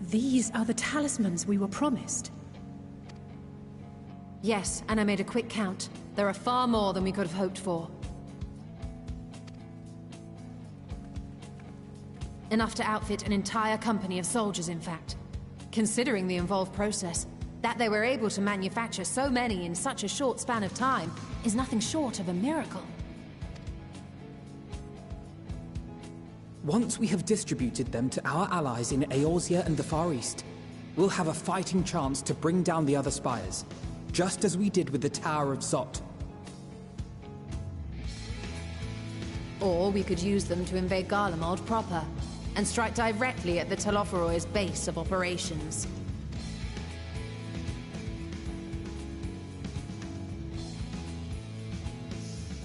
These are the talismans we were promised. Yes, and I made a quick count. There are far more than we could have hoped for. Enough to outfit an entire company of soldiers, in fact. Considering the involved process, that they were able to manufacture so many in such a short span of time is nothing short of a miracle. Once we have distributed them to our allies in Eorzea and the Far East, we'll have a fighting chance to bring down the other spires, just as we did with the Tower of Zot. Or we could use them to invade Garlemald proper, and strike directly at the Telophoroid's base of operations.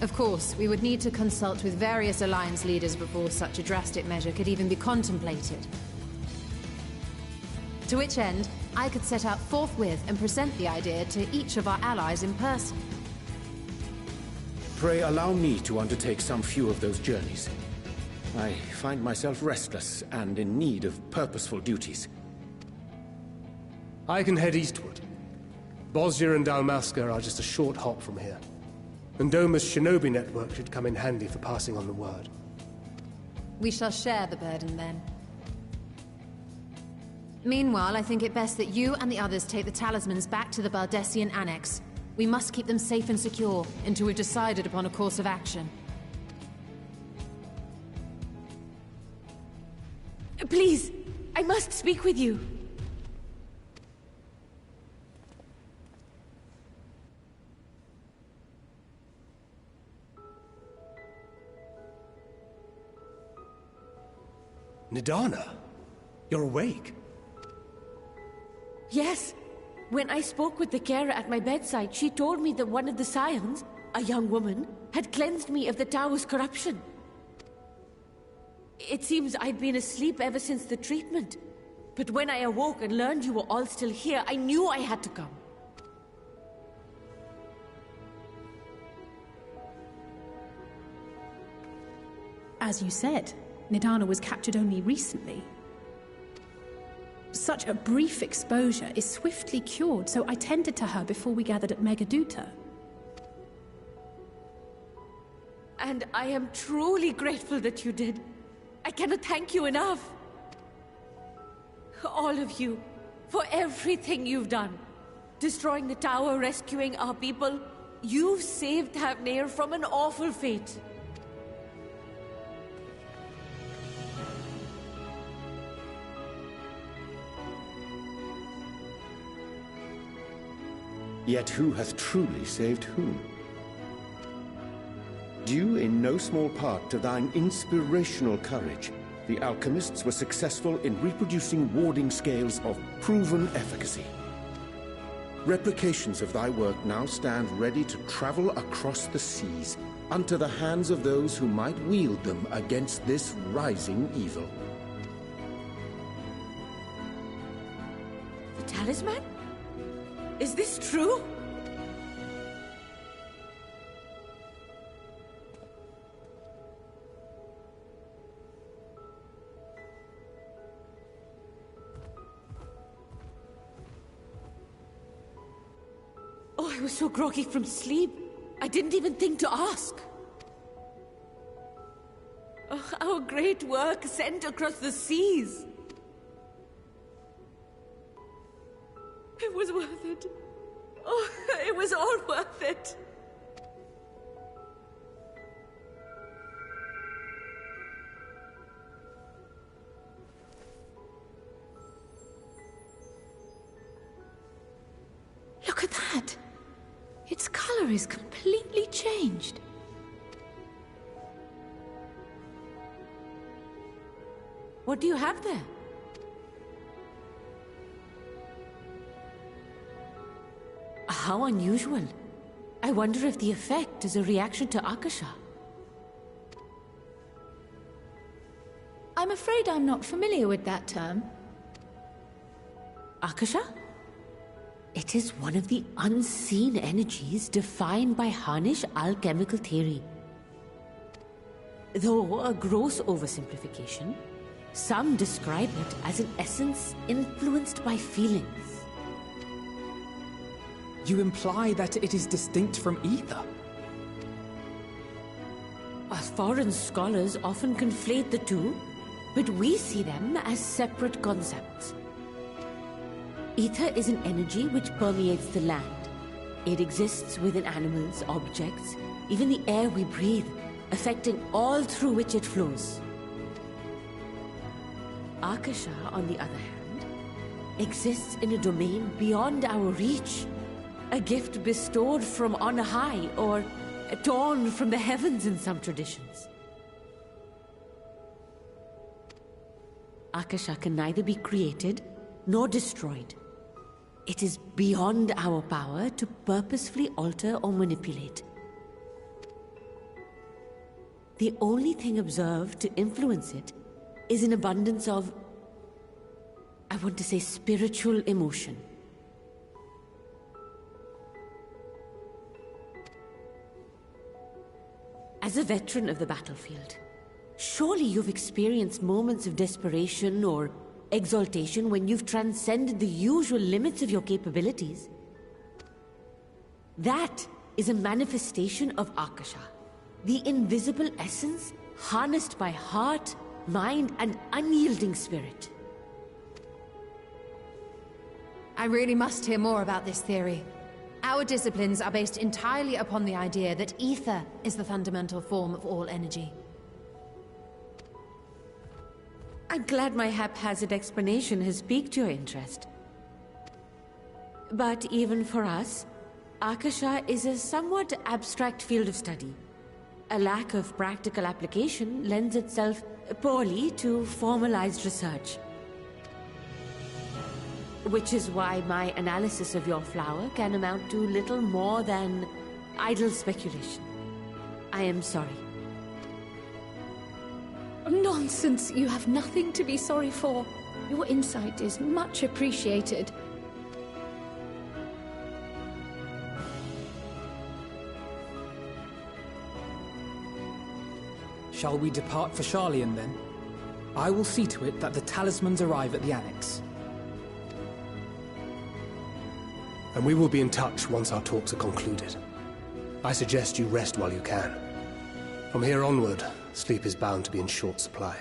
Of course, we would need to consult with various Alliance leaders before such a drastic measure could even be contemplated. To which end, I could set out forthwith and present the idea to each of our allies in person. Pray allow me to undertake some few of those journeys. I find myself restless and in need of purposeful duties. I can head eastward. Bosnia and Dalmasca are just a short hop from here. And Doma's shinobi network should come in handy for passing on the word. We shall share the burden then. Meanwhile, I think it best that you and the others take the talismans back to the Baldessian Annex. We must keep them safe and secure until we've decided upon a course of action. Please, I must speak with you. Nidana, you're awake. Yes. When I spoke with the carer at my bedside, she told me that one of the scions, a young woman, had cleansed me of the tower's corruption. It seems I'd been asleep ever since the treatment. But when I awoke and learned you were all still here, I knew I had to come. As you said, Nidana was captured only recently. Such a brief exposure is swiftly cured, so I tended to her before we gathered at Megaduta. And I am truly grateful that you did. I cannot thank you enough. All of you, for everything you've done. Destroying the tower, rescuing our people. You've saved Thavnair from an awful fate. Yet who hath truly saved whom? Due in no small part to thine inspirational courage, the alchemists were successful in reproducing warding scales of proven efficacy. Replications of thy work now stand ready to travel across the seas, unto the hands of those who might wield them against this rising evil. The talisman? Is this true? Oh, I was so groggy from sleep. I didn't even think to ask. Oh, our great work sent across the seas. It was worth it. Oh, it was all worth it. Look at that! Its color is completely changed. What do you have there? How unusual. I wonder if the effect is a reaction to Akasha. I'm afraid I'm not familiar with that term. Akasha? It is one of the unseen energies defined by Harnish alchemical theory. Though a gross oversimplification, some describe it as an essence influenced by feelings. You imply that it is distinct from ether? Us foreign scholars often conflate the two, but we see them as separate concepts. Ether is an energy which permeates the land. It exists within animals, objects, even the air we breathe, affecting all through which it flows. Akasha, on the other hand, exists in a domain beyond our reach. A gift bestowed from on high, or torn from the heavens in some traditions. Akasha can neither be created nor destroyed. It is beyond our power to purposefully alter or manipulate. The only thing observed to influence it is an abundance of, I want to say, spiritual emotion. As a veteran of the battlefield, surely you've experienced moments of desperation or exaltation when you've transcended the usual limits of your capabilities. That is a manifestation of Akasha, the invisible essence harnessed by heart, mind, and unyielding spirit. I really must hear more about this theory. Our disciplines are based entirely upon the idea that ether is the fundamental form of all energy. I'm glad my haphazard explanation has piqued your interest. But even for us, Akasha is a somewhat abstract field of study. A lack of practical application lends itself poorly to formalized research. Which is why my analysis of your flower can amount to little more than idle speculation. I am sorry. Nonsense! You have nothing to be sorry for. Your insight is much appreciated. Shall we depart for Sharlayan then? I will see to it that the talismans arrive at the Annex. And we will be in touch once our talks are concluded. I suggest you rest while you can. From here onward, sleep is bound to be in short supply.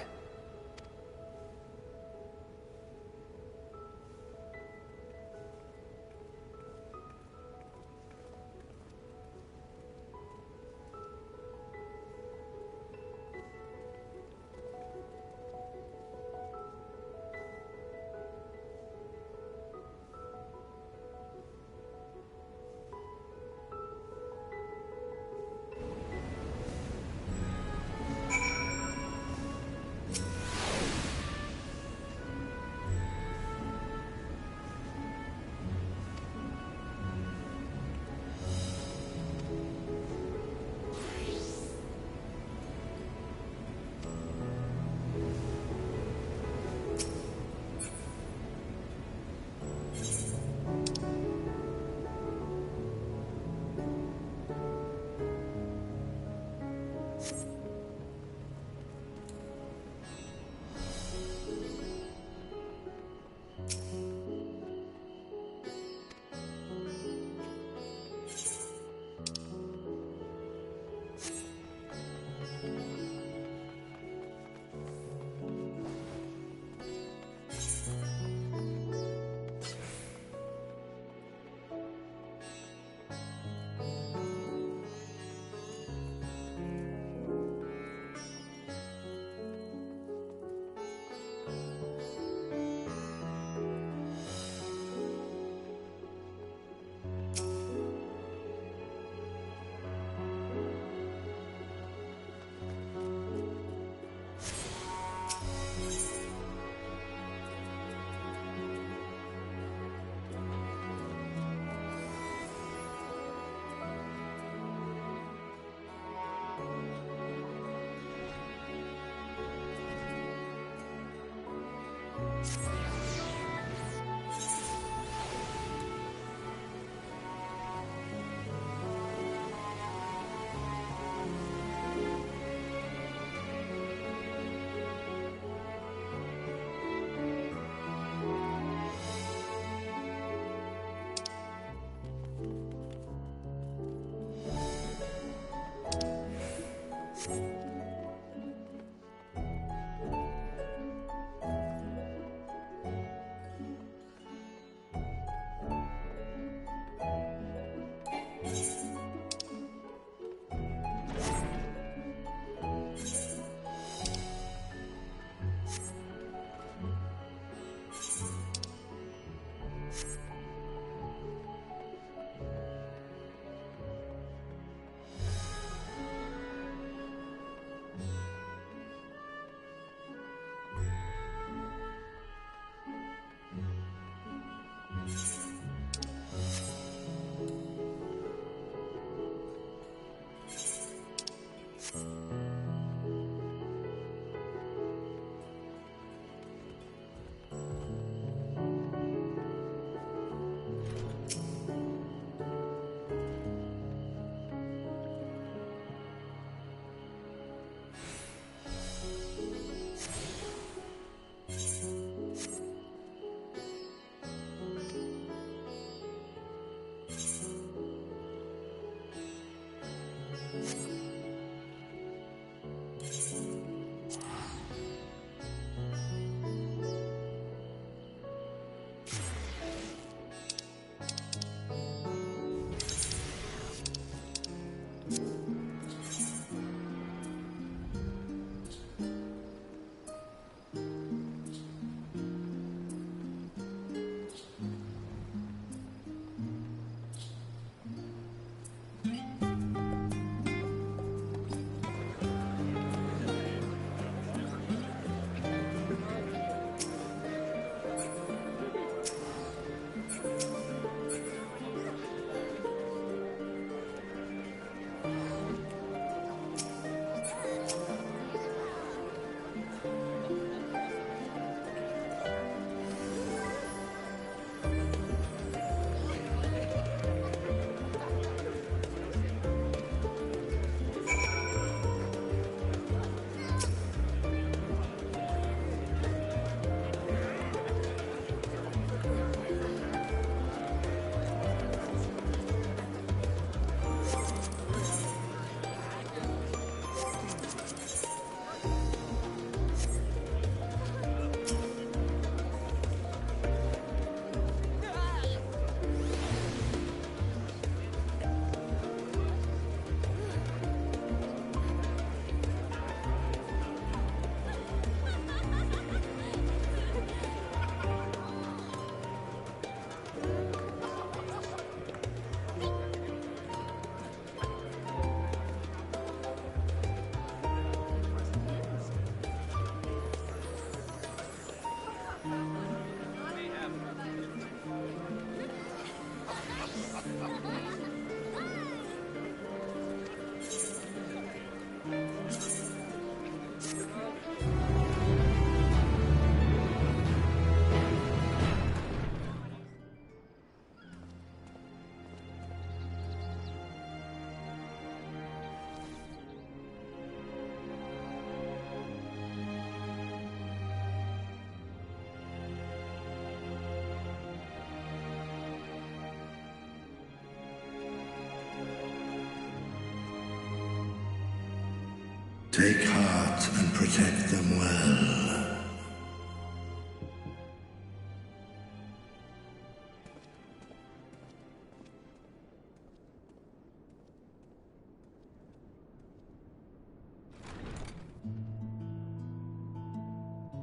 Take heart and protect them well.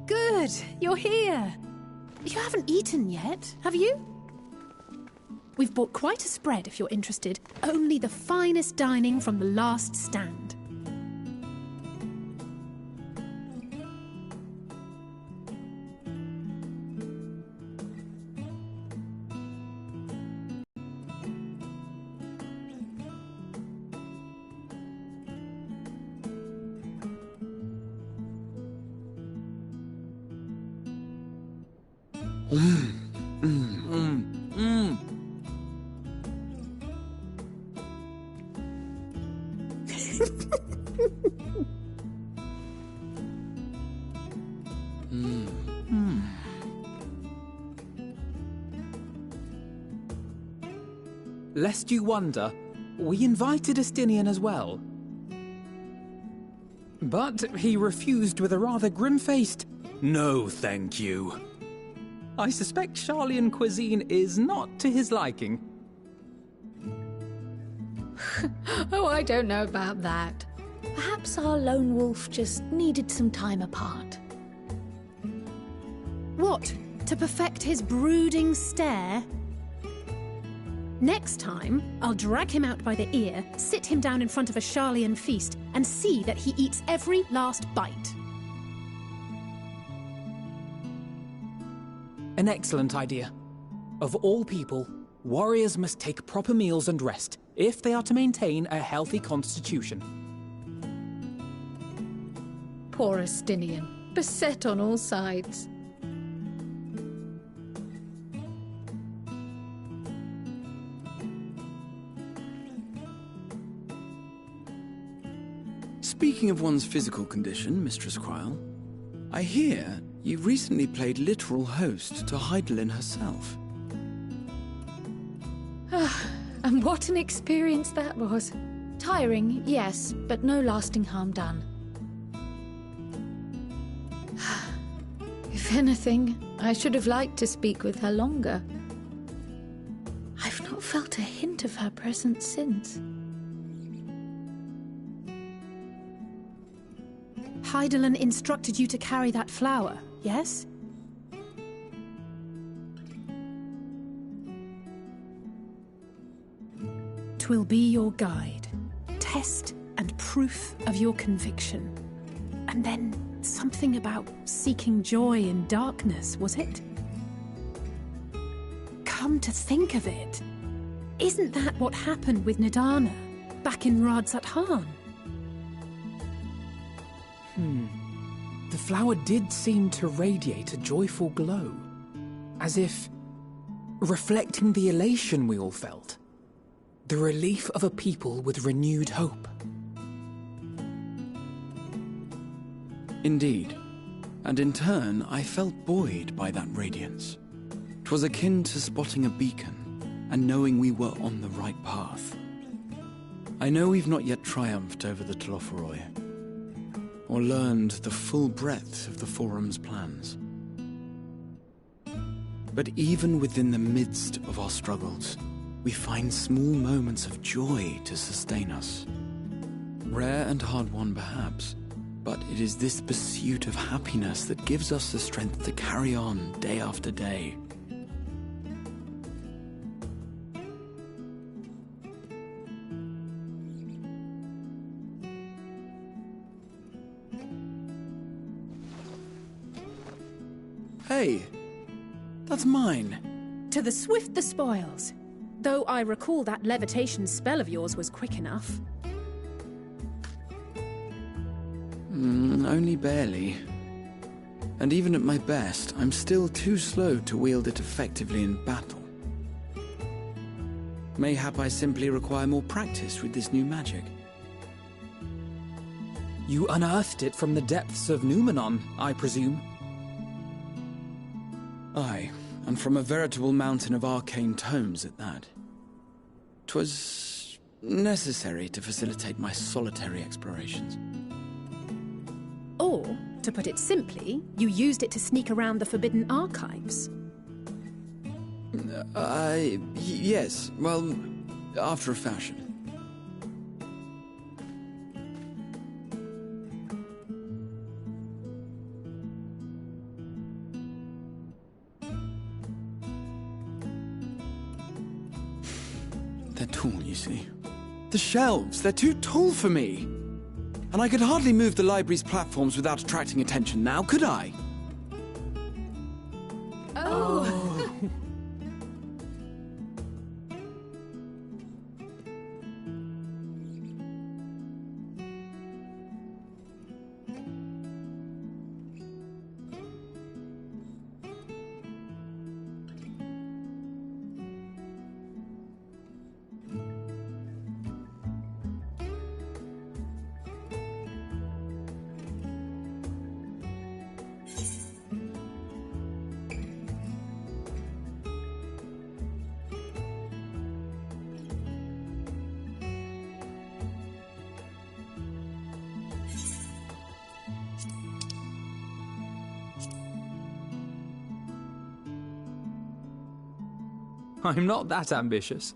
Good, you're here. You haven't eaten yet, have you? We've bought quite a spread if you're interested. Only the finest dining from the last stand. Lest you wonder, we invited Estinian as well. But he refused with a rather grim-faced, "No, thank you." I suspect Charlian cuisine is not to his liking. Oh, I don't know about that. Perhaps our lone wolf just needed some time apart. What? To perfect his brooding stare? Next time, I'll drag him out by the ear, sit him down in front of a Charlian feast, and see that he eats every last bite. An excellent idea. Of all people, warriors must take proper meals and rest if they are to maintain a healthy constitution. Poor Estinian, beset on all sides. Speaking of one's physical condition, Mistress Quile, I hear you've recently played literal host to Heidelin herself. And what an experience that was. Tiring, yes, but no lasting harm done. If anything, I should have liked to speak with her longer. I've not felt a hint of her presence since. Hydaelyn instructed you to carry that flower, yes? Twill be your guide, test and proof of your conviction. And then something about seeking joy in darkness, was it? Come to think of it, isn't that what happened with Nidana back in Radzat-Han? The flower did seem to radiate a joyful glow, as if reflecting the elation we all felt, the relief of a people with renewed hope. Indeed, and in turn I felt buoyed by that radiance. 'Twas akin to spotting a beacon and knowing we were on the right path. I know we've not yet triumphed over the Telophoroi, or learned the full breadth of the Forum's plans. But even within the midst of our struggles, we find small moments of joy to sustain us. Rare and hard-won perhaps, but it is this pursuit of happiness that gives us the strength to carry on day after day. Hey, that's mine. To the swift the spoils. Though I recall that levitation spell of yours was quick enough. Only barely. And even at my best, I'm still too slow to wield it effectively in battle. Mayhap I simply require more practice with this new magic. You unearthed it from the depths of Numenon, I presume? Aye, and from a veritable mountain of arcane tomes at that. 'Twas necessary to facilitate my solitary explorations. Or, to put it simply, you used it to sneak around the Forbidden Archives. Yes, well, after a fashion. They're tall, you see. The shelves, they're too tall for me. And I could hardly move the library's platforms without attracting attention now, could I? Oh! I'm not that ambitious.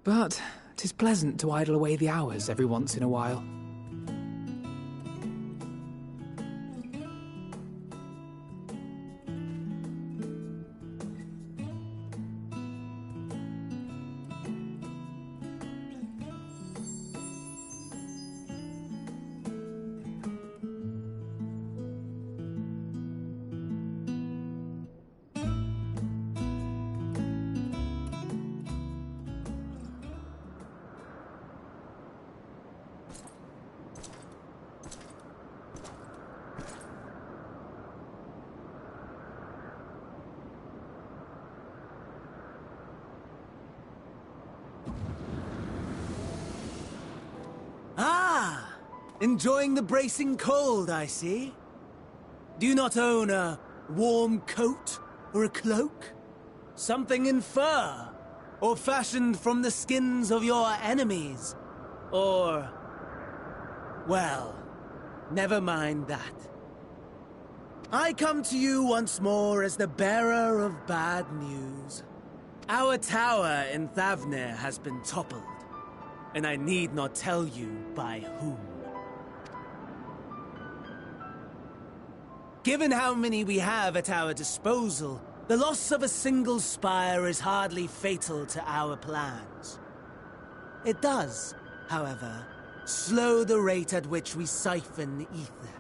But 'tis pleasant to idle away the hours every once in a while. Enjoying the bracing cold, I see. Do you not own a warm coat or a cloak? Something in fur, or fashioned from the skins of your enemies? Or... well, never mind that. I come to you once more as the bearer of bad news. Our tower in Thavnir has been toppled, and I need not tell you by whom. Given how many we have at our disposal, the loss of a single spire is hardly fatal to our plans. It does, however, slow the rate at which we siphon ether.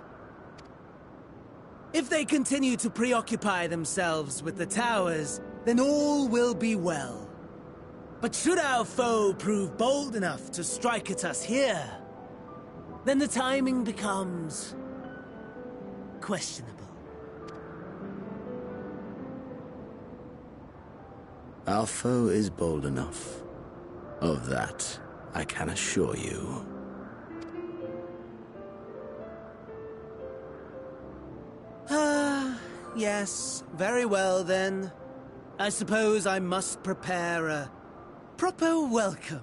If they continue to preoccupy themselves with the towers, then all will be well. But should our foe prove bold enough to strike at us here, then the timing becomes... questionable. Our foe is bold enough. Of that, I can assure you. Yes, very well then. I suppose I must prepare a proper welcome.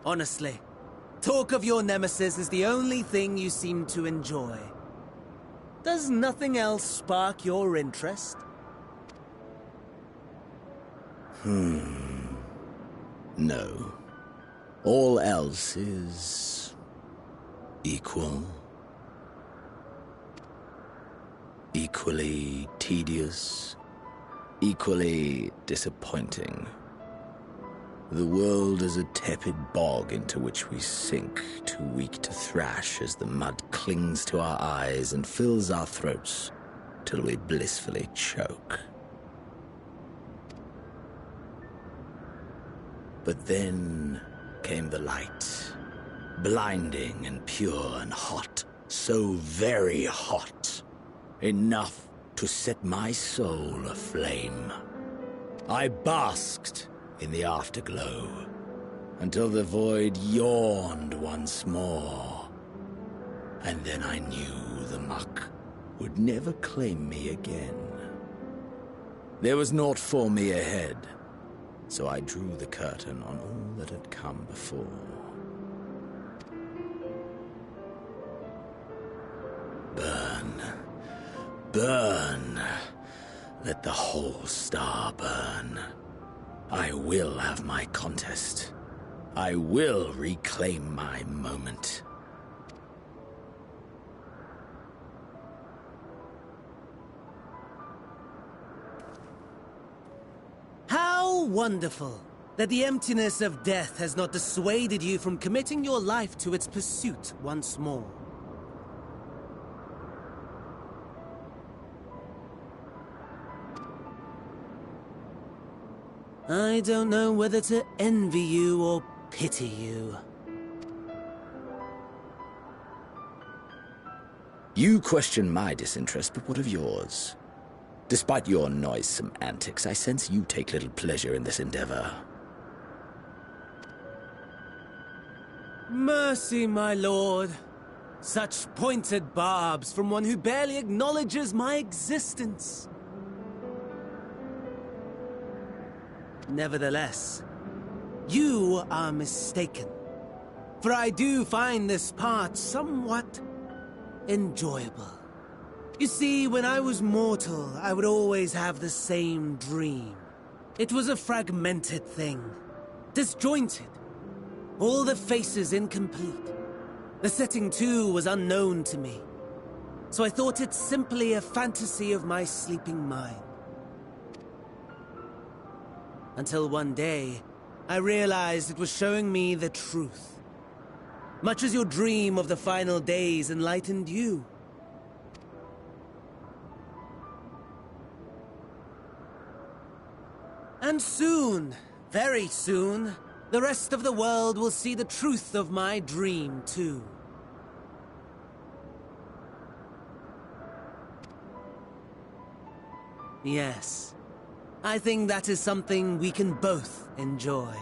Honestly, talk of your nemesis is the only thing you seem to enjoy. Does nothing else spark your interest? No. All else is... equal. Equally tedious. Equally disappointing. The world is a tepid bog into which we sink, too weak to thrash as the mud clings to our eyes and fills our throats till we blissfully choke. But then came the light, blinding and pure and hot, so very hot, enough to set my soul aflame. I basked in the afterglow until the void yawned once more, and then I knew the muck would never claim me again. There was naught for me ahead, so I drew the curtain on all that had come before. Burn. Burn. Let the whole star burn. I will have my contest. I will reclaim my moment. How wonderful that the emptiness of death has not dissuaded you from committing your life to its pursuit once more. I don't know whether to envy you or pity you. You question my disinterest, but what of yours? Despite your noisome antics, I sense you take little pleasure in this endeavor. Mercy, my lord. Such pointed barbs from one who barely acknowledges my existence. Nevertheless, you are mistaken. For I do find this part somewhat enjoyable. You see, when I was mortal, I would always have the same dream. It was a fragmented thing, disjointed, all the faces incomplete. The setting, too, was unknown to me, so I thought it simply a fantasy of my sleeping mind. Until one day, I realized it was showing me the truth. Much as your dream of the final days enlightened you. And soon, very soon, the rest of the world will see the truth of my dream, too. Yes, I think that is something we can both enjoy.